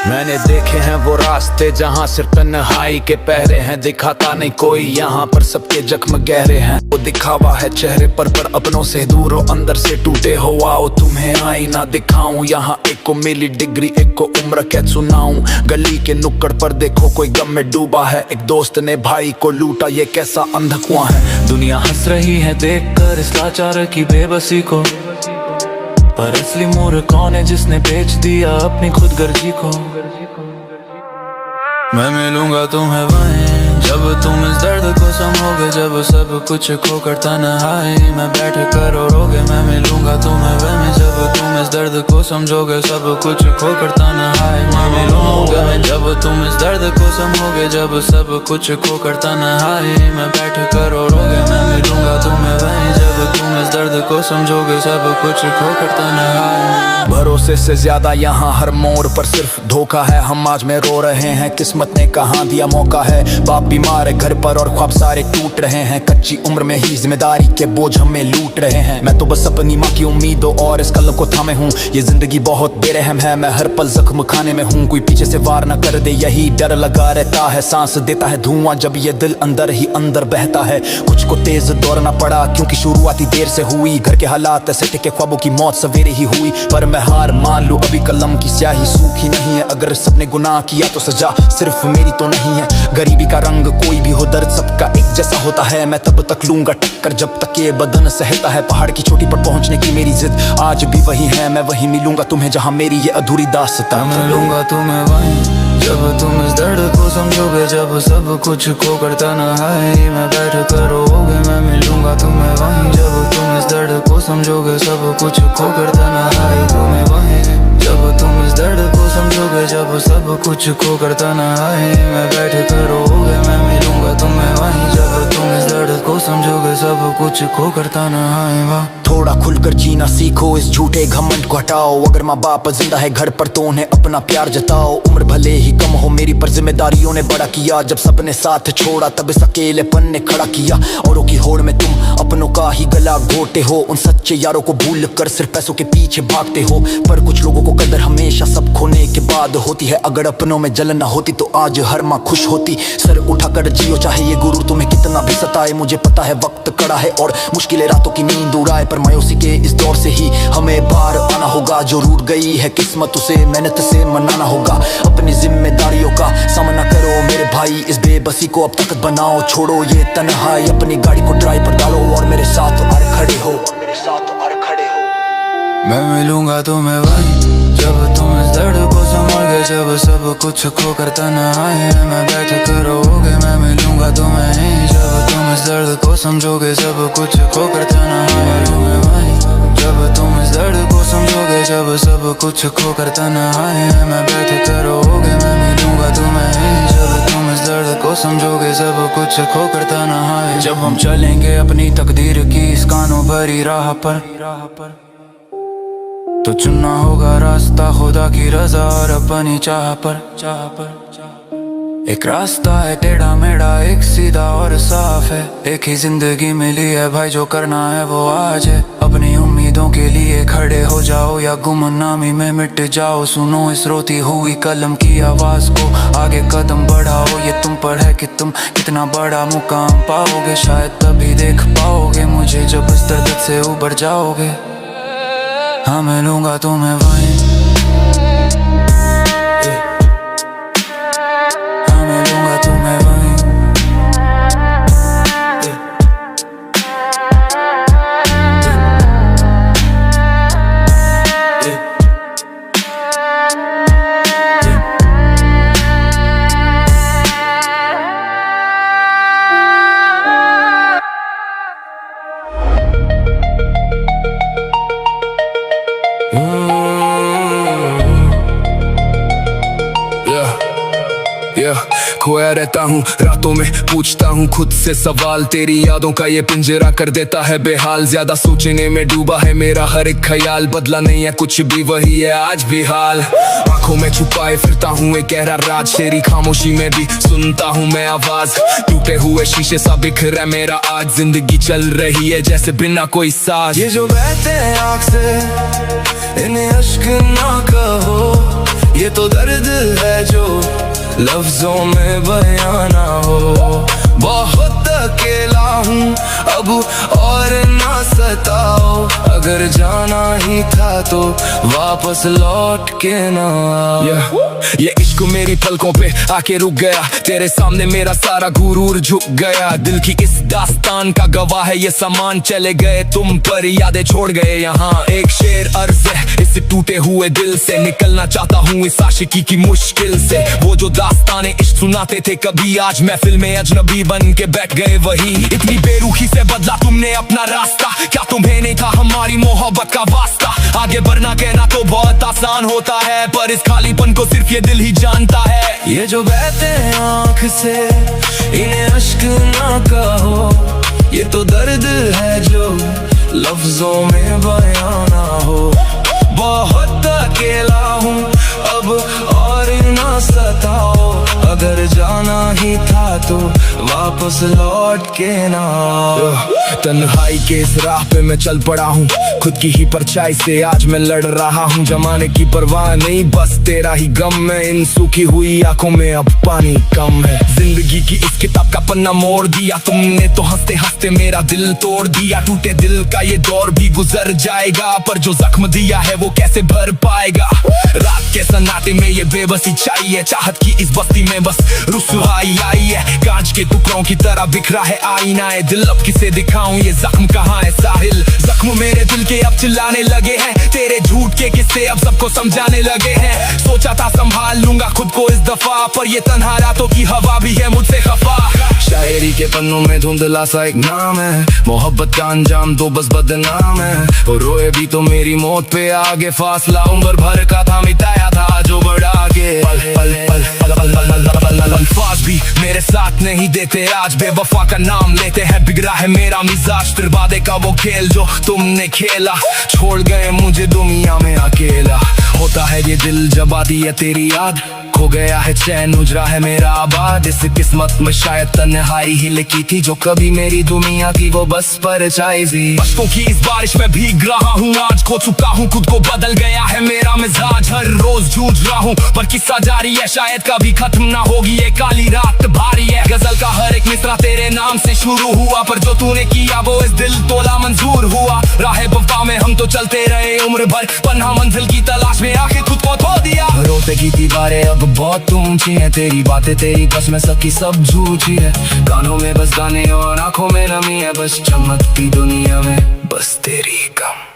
मैंने देखे हैं वो रास्ते जहाँ सिर्फ तन्हाई के पहरे हैं, दिखाता नहीं कोई यहाँ पर सबके जख्म गहरे हैं। वो दिखावा है चेहरे पर अपनों से दूर हो, अंदर से टूटे हो। आओ तुम्हें आईना दिखाऊं, यहाँ एक को मिली डिग्री, एक को उम्र कैद सुनाऊं। गली के नुक्कड़ पर देखो कोई गम में डूबा है, एक दोस्त ने भाई को लूटा, ये कैसा अंधा कुआं है। दुनिया हंस रही है देखकर इस लाचार की बेबसी को, पर असली मोर कौन है जिसने बेच दिया अपनी खुदगर्जी को। मैं मिलूंगा तुम्हें वहीं जब तुम इस दर्द को समझोगे, जब सब कुछ खोकर तन्हाई में बैठ कर रोगे। मैं मिलूंगा तुम्हें वहीं जब तुम इस दर्द को समझोगे, सब कुछ खोकर तन्हाई में मिलूंगा मैं। जब तुम इस दर्द को समझोगे, जब सब कुछ खोकर तन्हाई में बैठ कर रोगे। मैं मिलूंगा तुम्हें वहीं जब तुम इस दर्द को समझोगे, सब कुछ खोकर तन्हाई। भरोसे से ज्यादा यहाँ हर मोड़ पर सिर्फ धोखा है, हम आज में रो रहे हैं, किस्मत ने कहाँ दिया मौका है। बाप बीमार है घर पर और ख्वाब सारे टूट रहे हैं, कच्ची उम्र में ही जिम्मेदारी के बोझ हमें लूट रहे हैं। मैं तो बस अपनी माँ की उम्मीदों और इस कलम को थामे हूँ, ये जिंदगी बहुत बेरहम है, मैं हर पल जख्म खाने में हूँ। कोई पीछे से वार न कर दे यही डर लगा रहता है, सांस देता है धुआं जब ये दिल अंदर ही अंदर बहता है। कुछ को तेज दौड़ना पड़ा क्योंकि शुरुआती देर से हुई, घर के हालात ऐसे थे कि ख्वाबों की मौत सवेरे ही हुई। पर मैं हार मान लूं, अभी कलम की स्याही सूखी नहीं है, अगर सबने गुनाह किया तो सजा सिर्फ मेरी तो नहीं है। गरीबी का रंग कोई भी हो, दर्द सबका एक जैसा होता है, मैं तब तक लूंगा टक्कर जब तक ये बदन सहता है। पहाड़ की चोटी पर पहुंचने की मेरी जिद आज भी वही है, मैं वही मिलूंगा तुम्हें जहां मेरी ये अधूरी दास्तां। मिलूंगा तुम्हें वहीं जब तुम इस दर्द को समझोगे, जब सब कुछ खोकर तन्हाई में बैठ कर रोगे। मैं मिलूंगा तुम्हें वहीं जब तुम इस दर्द को समझोगे, सब कुछ खोकर तन्हाई तुम्हें वहीं जब तुम इस दर्द को समझोगे, जब सब कुछ खोकर तन्हाई में बैठ कर रोगे। मैं मिलूंगा तुम्हें वहीं जब तुम इस दर्द को समझोगे, सब कुछ खोकर तन्हाई में। थोड़ा खुलकर जीना सीखो, इस झूठे घमंड को हटाओ, अगर माँ बाप जिंदा है घर पर तो उन्हें अपना प्यार जताओ। उम्र भले ही कम हो मेरी पर जिम्मेदारियों ने बड़ा किया, जब सबने साथ छोड़ा तब इस अकेलेपन ने खड़ा किया। औरों की होड़ में तुम अपनों का ही गला घोटे हो, उन सच्चे यारों को भूल कर सिर्फ पैसों के पीछे भागते हो। पर कुछ लोगों को कदर हमेशा सब खोने के बाद होती है, अगर अपनों में जलन न होती तो आज हर माँ खुश होती। सर उठाकर जियो चाहे ये गुरु तुम्हें कितना भी सताए, मुझे पता है वक्त कड़ा है और मुश्किलें रातों की नींद उड़ाए। पर मायूसी के इस दौर से ही हमें बाहर आना होगा, जो रूठ गई है किस्मत उसे मेहनत से मनाना होगा। अपनी जिम्मेदारियों का सामना करो मेरे भाई, इस बेबसी को अब ताकत बनाओ, छोड़ो ये तन्हाई। अपनी गाड़ी को ड्राइव पर डालो और मेरे साथ आर खड़े हो, मेरे साथ आर खड़े हो। मैं मिलूंगा तुम्हें वहीं जब तुम इस दर्द को समझोगे, जब सब कुछ खोकर तन्हाई में बैठ कर रोगे। मैं मिलूंगा तुम्हें जब तुम इस दर्द को समझोगे, सब कुछ खोकर तन्हाई में वहीं जब तुम इस दर्द को समझोगे, जब सब कुछ खोकर तन्हाई में बैठ कर रोगे। मैं मिलूंगा तुम्हें जब तुम इस दर्द को समझोगे, सब कुछ खोकर तन्हाई। जब हम चलेंगे अपनी तकदीर की इस कानों भरी राह पर, तो चुनना होगा रास्ता खुदा की रजा और अपनी चाह पर। एक रास्ता है टेढ़ा मेढ़ा, एक सीधा और साफ है, एक ही जिंदगी मिली है भाई, जो करना है वो आज है। अपनी उम्मीदों के लिए खड़े हो जाओ या गुमनामी में मिट जाओ। सुनो इस रोती हुई कलम की आवाज को, आगे कदम बढ़ाओ, ये तुम पर है कि तुम कितना बड़ा मुकाम पाओगे। शायद तभी देख पाओगे मुझे जब इस दर्द से उबर जाओगे। हाँ मिलूंगा तुम्हें वहीं, हाँ मिलूंगा तुम्हें वहीं। खोया रहता हूँ रातों में, पूछता हूँ खुद से सवाल। तेरी यादों का ये पिंजरा कर देता है बेहाल। ज्यादा सोचने में डूबा है मेरा हर एक ख्याल, बदला नहीं है कुछ भी, वही है आज भी हाल। आंखों में छुपाए फिरता हूँ एक गहरा राज, तेरी खामोशी में भी सुनता हूँ मैं आवाज। टूटे हुए शीशे सा बिखरा है मेरा आज, जिंदगी चल रही है जैसे बिना कोई साज। ये जो बहते हैं आँख से इन्हें अश्क ना कहो, ये तो दर्द है जो लफ्जों में बयां ना हो। बहुत अकेला हूँ अब और ना सताओ, अगर जाना ही था तो वापस लौट के ना आओ। ये इश्क मेरी पलकों पे आके रुक गया, तेरे सामने मेरा सारा गुरूर झुक गया। दिल की इस दास्तान का गवाह है ये सामान, चले गए तुम पर यादें छोड़ गए यहाँ। एक शेर अर्ज है इस टूटे हुए दिल से, निकलना चाहता हूँ इस आशिकी की मुश्किल से। वो जो दास्ताने इश्क सुनाते थे कभी, आज महफिल में अजनबी बन के बैठ गए वही। इतनी बेरुखी से बदला तुमने अपना रास्ता, क्या तुम्हें नहीं था हमारी मोहब्बत का वास्ता। आगे बढ़ना कहना तो बहुत आसान होता है, पर इस खालीपन को सिर्फ ये दिल ही जानता है। ये जो बहते हैं आँख से इन्हें अश्क ना कहो, ये तो दर्द है जो लफ्जों में बयां ना हो। बहुत अकेला हूँ अब और ना सताओ, अगर जाना ही था तो वापस लौट के ना आओ। तन्हाई के इस राह पे मैं चल पड़ा हूँ, खुद की ही परछाई से आज मैं लड़ रहा हूँ। जमाने की परवाह नहीं बस तेरा ही गम है, इन सूखी हुई आंखों में अब पानी कम है। जिंदगी की इस किताब का पन्ना मोड़ दिया तुमने तो, हंसते हंसते मेरा दिल तोड़ दिया। टूटे दिल का ये दौर भी गुजर जाएगा, पर जो जख्म दिया है वो कैसे भर पाएगा। रात के सन्नाटे में ये बेबसी चाहिए, चाहत की इस बस्ती में बस रुसवाई आई है। कांच के टुकड़ों की तरह बिखरा है आईना है दिल, अब किसे दिखाऊं ये जख्म कहाँ है साहिल। जख्म मेरे दिल के अब चिल्लाने लगे हैं, तेरे झूठ के किस्से अब सबको समझाने लगे हैं। सोचा था संभाल लूंगा खुद को इस दफा, पर ये तन्हा रातों की हवा भी है मुझसे खफा। शायरी के पन्नों में धुंधला सा एक नाम है, मोहब्बत का अंजाम तो बस बदनाम है। और रोए भी तो मेरी मौत पे आगे, फासला उम्र भर का था मिटाया था जो बढ़ा के। अल्फाज भी मेरे साथ नहीं देते आज, बेवफा का नाम लेते हैं। बिगड़ा है मेरा मिजाज, फिर वादे का वो खेल जो तुमने खेला। छोड़ गए मुझे दुनिया में अकेला, होता है ये दिल जब आती है तेरी याद। खो गया है चैन उजरा है मेरा आबाद, इस किस्मत में शायद तन्हाई ही लिखी थी जो कभी मेरी दुनिया की वो बस परछाई थी। अश्कों की इस बारिश में भीग रहा हूँ आज, खो चुका हूँ खुद को, बदल गया है मेरा मिजाज। हर रोज जूझ रहा हूँ पर किस्सा जारी है, शायद कभी खत्म ना होगी ये काली रात भारी है। गजल का हर एक मिसरा तेरे नाम से शुरू हुआ, पर जो तूने किया वो इस दिल तोला मंजूर हुआ। राह वफा में हम तो चलते रहे उम्र भर, पन्हा मंजिल की तलाश में आखिर खुद को खो दिया। रोते की दीवारें अब बहुत ऊंची है, तेरी बातें तेरी कसमें सबकी सब झूठी है। कानों में बस गाने और आंखों में नमी है, बस चमकती दुनिया में बस तेरी गम।